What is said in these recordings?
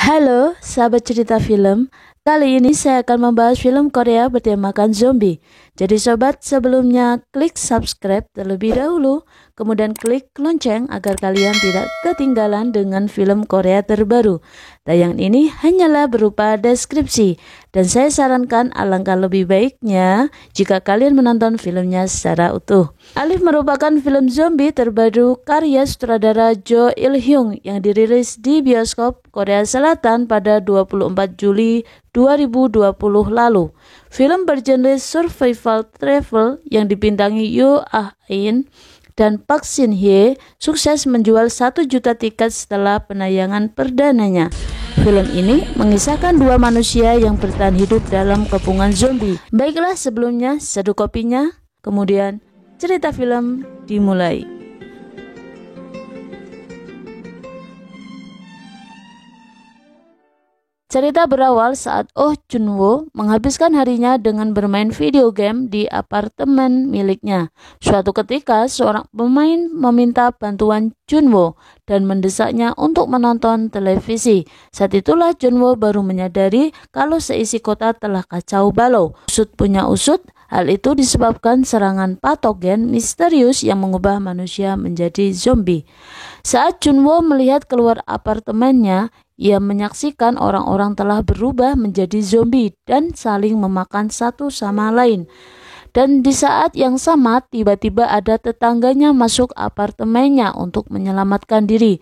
Halo, sahabat cerita film. Kali ini saya akan membahas film Korea bertemakan zombie. Jadi sobat, sebelumnya klik subscribe terlebih dahulu, kemudian klik lonceng agar kalian tidak ketinggalan dengan film Korea terbaru. Tayangan ini hanyalah berupa deskripsi, dan saya sarankan alangkah lebih baiknya jika kalian menonton filmnya secara utuh. Alif merupakan film zombie terbaru karya sutradara Jo Il-hyung yang dirilis di bioskop Korea Selatan pada 24 Juli 2020 lalu. Film bergenre survival travel yang dibintangi Yoo Ah-in dan Park Shin-hye sukses menjual 1 juta tiket setelah penayangan perdananya. Film ini mengisahkan dua manusia yang bertahan hidup dalam kepungan zombie. Baiklah, sebelumnya seduh kopinya, kemudian cerita film dimulai. Cerita berawal saat Oh Jun-woo menghabiskan harinya dengan bermain video game di apartemen miliknya. Suatu ketika, seorang pemain meminta bantuan Jun-woo dan mendesaknya untuk menonton televisi. Saat itulah Jun-woo baru menyadari kalau seisi kota telah kacau balau. Usut punya usut, hal itu disebabkan serangan patogen misterius yang mengubah manusia menjadi zombie. Saat Jun-woo melihat keluar apartemennya, ia menyaksikan orang-orang telah berubah menjadi zombie dan saling memakan satu sama lain. Dan di saat yang sama, tiba-tiba ada tetangganya masuk apartemennya untuk menyelamatkan diri.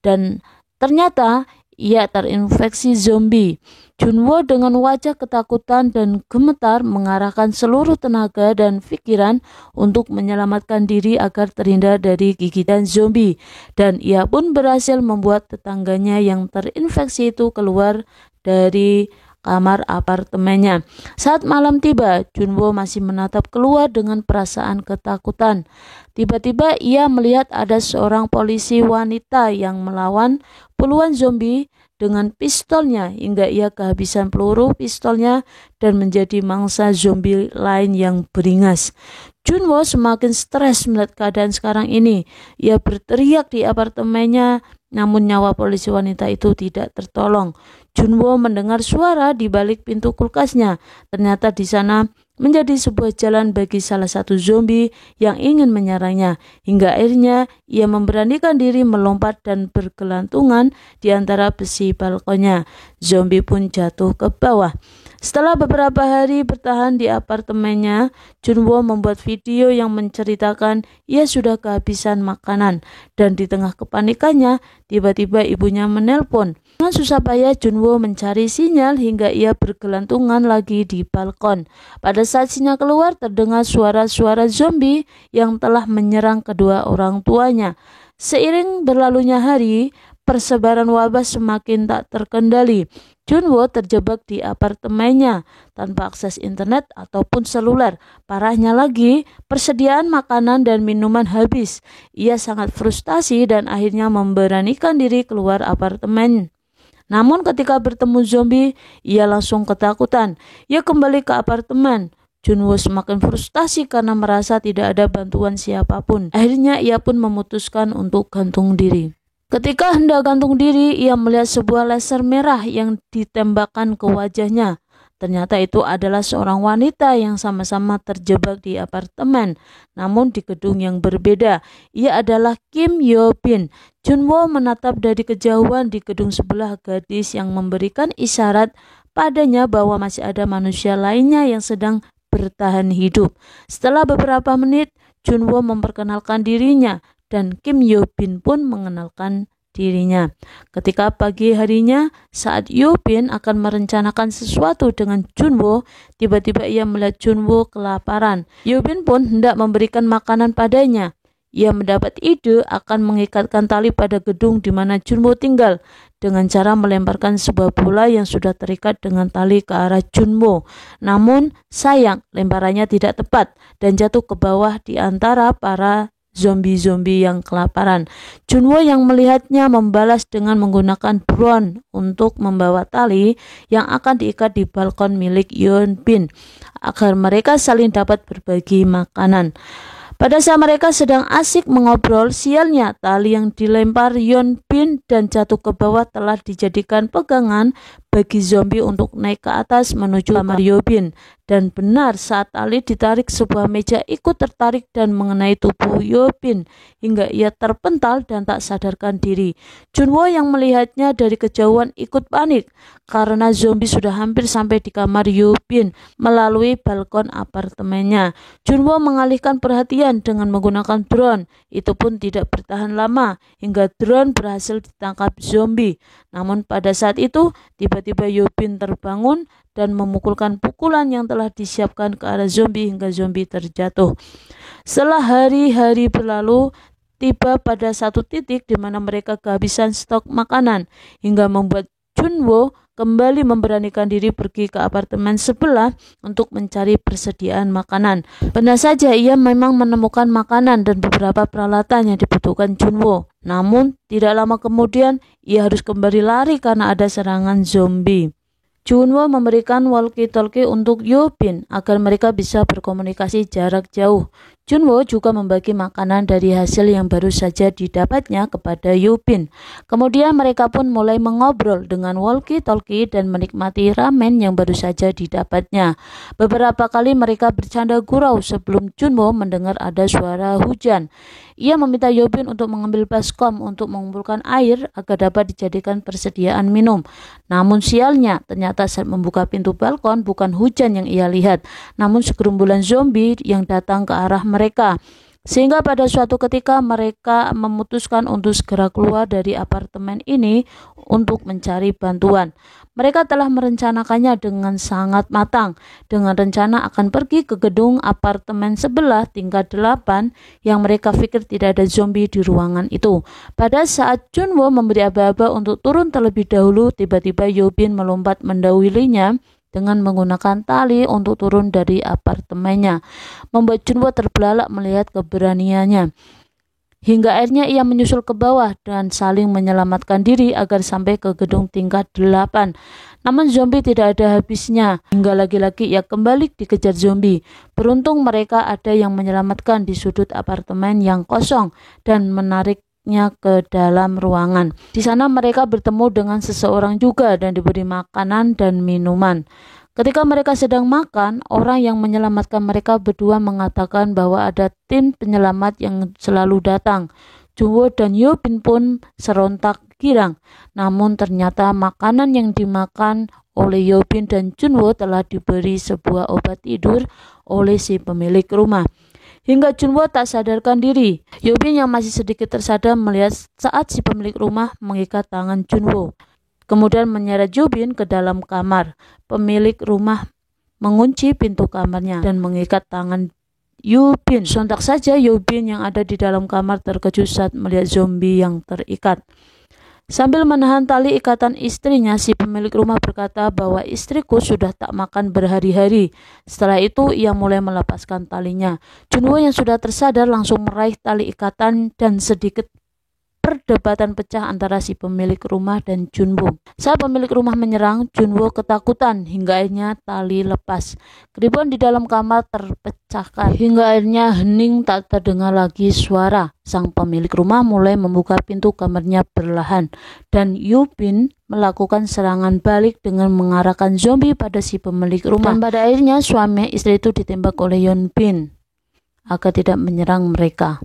Dan ternyata ia terinfeksi zombie. Jun-woo dengan wajah ketakutan dan gemetar mengarahkan seluruh tenaga dan pikiran untuk menyelamatkan diri agar terhindar dari gigitan zombie. Dan ia pun berhasil membuat tetangganya yang terinfeksi itu keluar dari kamar apartemennya. Saat malam tiba, Jun-woo masih menatap keluar dengan perasaan ketakutan. Tiba-tiba ia melihat ada seorang polisi wanita yang melawan puluhan zombie dengan pistolnya hingga ia kehabisan peluru pistolnya dan menjadi mangsa zombie lain yang beringas. Jun-woo semakin stres melihat keadaan sekarang ini. Ia berteriak di apartemennya, namun nyawa polisi wanita itu tidak tertolong. Jun-woo mendengar suara di balik pintu kulkasnya. Ternyata di sana menjadi sebuah jalan bagi salah satu zombie yang ingin menyerangnya. Hingga akhirnya ia memberanikan diri melompat dan bergelantungan di antara besi balkonnya. Zombie pun jatuh ke bawah. Setelah beberapa hari bertahan di apartemennya, Jun-woo membuat video yang menceritakan ia sudah kehabisan makanan. Dan di tengah kepanikannya, tiba-tiba ibunya menelpon. Dengan susah payah Jun-woo mencari sinyal hingga ia bergelantungan lagi di balkon. Pada saat sinyal keluar, terdengar suara-suara zombie yang telah menyerang kedua orang tuanya. Seiring berlalunya hari, persebaran wabah semakin tak terkendali. Jun-woo terjebak di apartemennya tanpa akses internet ataupun seluler. Parahnya lagi, persediaan makanan dan minuman habis. Ia sangat frustasi dan akhirnya memberanikan diri keluar apartemen. Namun ketika bertemu zombie, ia langsung ketakutan. Ia kembali ke apartemen. Jun-woo semakin frustasi karena merasa tidak ada bantuan siapapun. Akhirnya ia pun memutuskan untuk gantung diri. Ketika hendak gantung diri, ia melihat sebuah laser merah yang ditembakkan ke wajahnya. Ternyata itu adalah seorang wanita yang sama-sama terjebak di apartemen, namun di gedung yang berbeda. Ia adalah Kim Yo-bin. Jun-woo menatap dari kejauhan di gedung sebelah gadis yang memberikan isyarat padanya bahwa masih ada manusia lainnya yang sedang bertahan hidup. Setelah beberapa menit, Jun-woo memperkenalkan dirinya dan Kim Yo-bin pun mengenalkan dirinya. Ketika pagi harinya, saat Yo-bin akan merencanakan sesuatu dengan Jun-woo, tiba-tiba ia melihat Jun-woo kelaparan. Yo-bin pun hendak memberikan makanan padanya. Ia mendapat ide akan mengikatkan tali pada gedung di mana Jun-woo tinggal dengan cara melemparkan sebuah bola yang sudah terikat dengan tali ke arah Jun-woo. Namun sayang, lemparannya tidak tepat dan jatuh ke bawah di antara para zombie-zombie yang kelaparan. Jun-woo yang melihatnya membalas dengan menggunakan drone untuk membawa tali yang akan diikat di balkon milik Yeon-bin agar mereka saling dapat berbagi makanan. Pada saat mereka sedang asik mengobrol, sialnya tali yang dilempar Yeon Bin dan jatuh ke bawah telah dijadikan pegangan bagi zombie untuk naik ke atas menuju kamar Yeon Bin. Dan benar, saat tali ditarik, sebuah meja ikut tertarik dan mengenai tubuh Yeon Bin hingga ia terpental dan tak sadarkan diri. Junwo yang melihatnya dari kejauhan ikut panik karena zombie sudah hampir sampai di kamar Yeon Bin melalui balkon apartemennya. Junwo mengalihkan perhatian dengan menggunakan drone. Itu pun tidak bertahan lama hingga drone berhasil ditangkap zombie. Namun pada saat itu tiba-tiba Yeon Bin terbangun dan memukulkan pukulan yang telah disiapkan ke arah zombie hingga zombie terjatuh. Setelah hari-hari berlalu, tiba pada satu titik di mana mereka kehabisan stok makanan hingga membuat Junwo kembali memberanikan diri pergi ke apartemen sebelah untuk mencari persediaan makanan. Benar saja ia memang menemukan makanan dan beberapa peralatan yang dibutuhkan Junwo. Namun tidak lama kemudian ia harus kembali lari karena ada serangan zombie. Junwo memberikan walkie-talkie untuk Yeon Bin agar mereka bisa berkomunikasi jarak jauh. Junwo juga membagi makanan dari hasil yang baru saja didapatnya kepada Yeon Bin. Kemudian mereka pun mulai mengobrol dengan walkie-talkie dan menikmati ramen yang baru saja didapatnya. Beberapa kali mereka bercanda gurau sebelum Junwo mendengar ada suara hujan. Ia meminta Yeon Bin untuk mengambil baskom untuk mengumpulkan air agar dapat dijadikan persediaan minum. Namun sialnya, ternyata saat membuka pintu balkon bukan hujan yang ia lihat, namun segerombolan zombie yang datang ke arah mereka. Sehingga pada suatu ketika mereka memutuskan untuk segera keluar dari apartemen ini untuk mencari bantuan. Mereka telah merencanakannya dengan sangat matang, dengan rencana akan pergi ke gedung apartemen sebelah tingkat 8 yang mereka pikir tidak ada zombie di ruangan itu. Pada saat Junwo memberi aba-aba untuk turun terlebih dahulu, tiba-tiba Yeon Bin melompat mendahulunya dengan menggunakan tali untuk turun dari apartemennya, membuat Junwo terbelalak melihat keberaniannya. Hingga akhirnya ia menyusul ke bawah dan saling menyelamatkan diri agar sampai ke gedung tingkat 8. Namun zombie tidak ada habisnya, hingga lagi-lagi ia kembali dikejar zombie. Beruntung mereka ada yang menyelamatkan di sudut apartemen yang kosong dan menariknya ke dalam ruangan. Di sana mereka bertemu dengan seseorang juga dan diberi makanan dan minuman. Ketika mereka sedang makan, orang yang menyelamatkan mereka berdua mengatakan bahwa ada tim penyelamat yang selalu datang. Junwo dan Yeon Bin pun serontak girang. Namun ternyata makanan yang dimakan oleh Yeon Bin dan Junwo telah diberi sebuah obat tidur oleh si pemilik rumah. Hingga Junwo tak sadarkan diri. Yeon Bin yang masih sedikit tersadar melihat saat si pemilik rumah mengikat tangan Junwo, kemudian menyeret Yeon Bin ke dalam kamar. Pemilik rumah mengunci pintu kamarnya dan mengikat tangan Yeon Bin. Sontak saja Yeon Bin yang ada di dalam kamar terkejut saat melihat zombie yang terikat. Sambil menahan tali ikatan istrinya, si pemilik rumah berkata bahwa istriku sudah tak makan berhari-hari. Setelah itu ia mulai melepaskan talinya. Junwo yang sudah tersadar langsung meraih tali ikatan dan sedikit perdebatan pecah antara si pemilik rumah dan Junwo. Saat pemilik rumah menyerang, Junwo ketakutan hingga akhirnya tali lepas. Keribuan di dalam kamar terpecahkan hingga akhirnya hening, tak terdengar lagi suara. Sang pemilik rumah mulai membuka pintu kamarnya perlahan dan Yeon Bin melakukan serangan balik dengan mengarahkan zombie pada si pemilik rumah. Dan pada akhirnya suami istri itu ditembak oleh Yeon Bin agar tidak menyerang mereka.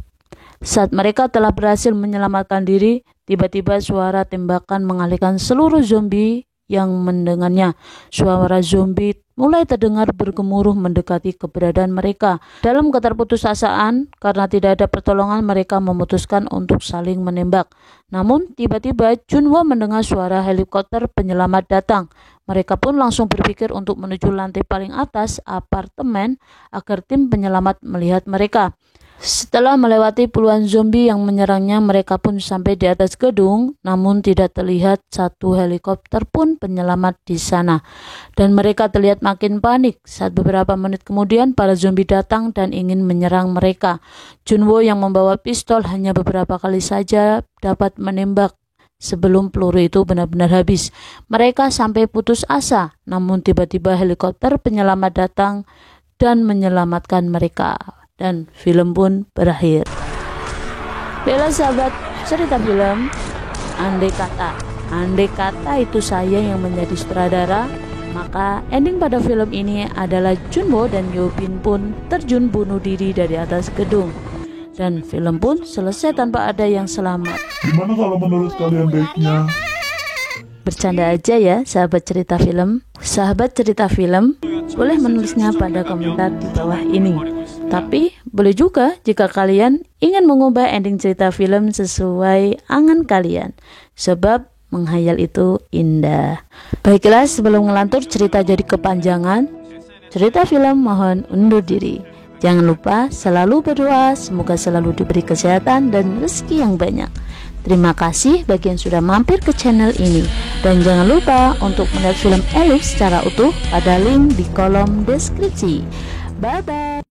Saat mereka telah berhasil menyelamatkan diri, tiba-tiba suara tembakan mengalihkan seluruh zombie yang mendengarnya. Suara zombie mulai terdengar bergemuruh mendekati keberadaan mereka. Dalam keterputusasaan, karena tidak ada pertolongan, mereka memutuskan untuk saling menembak. Namun, tiba-tiba Junwo mendengar suara helikopter penyelamat datang. Mereka pun langsung berpikir untuk menuju lantai paling atas apartemen agar tim penyelamat melihat mereka. Setelah melewati puluhan zombie yang menyerangnya, mereka pun sampai di atas gedung, namun tidak terlihat satu helikopter pun penyelamat di sana. Dan mereka terlihat makin panik saat beberapa menit kemudian para zombie datang dan ingin menyerang mereka. Junwo yang membawa pistol hanya beberapa kali saja dapat menembak sebelum peluru itu benar-benar habis. Mereka sampai putus asa, namun tiba-tiba helikopter penyelamat datang dan menyelamatkan mereka. dan film pun berakhir. Bella sahabat cerita film, andai kata itu saya yang menjadi sutradara, maka ending pada film ini adalah Junwo dan Yobin pun terjun bunuh diri dari atas gedung. Dan film pun selesai tanpa ada yang selamat. Gimana kalau menurut kalian baiknya? Bercanda aja ya sahabat cerita film. Sahabat cerita film boleh menulisnya pada komentar di bawah ini. Tapi boleh juga jika kalian ingin mengubah ending cerita film sesuai angan kalian. Sebab menghayal itu indah. Baiklah, sebelum ngelantur cerita jadi kepanjangan, cerita film mohon undur diri. Jangan lupa selalu berdoa, semoga selalu diberi kesehatan dan rezeki yang banyak. Terima kasih bagi yang sudah mampir ke channel ini. Dan jangan lupa untuk melihat film Elif secara utuh pada link di kolom deskripsi. Bye-bye.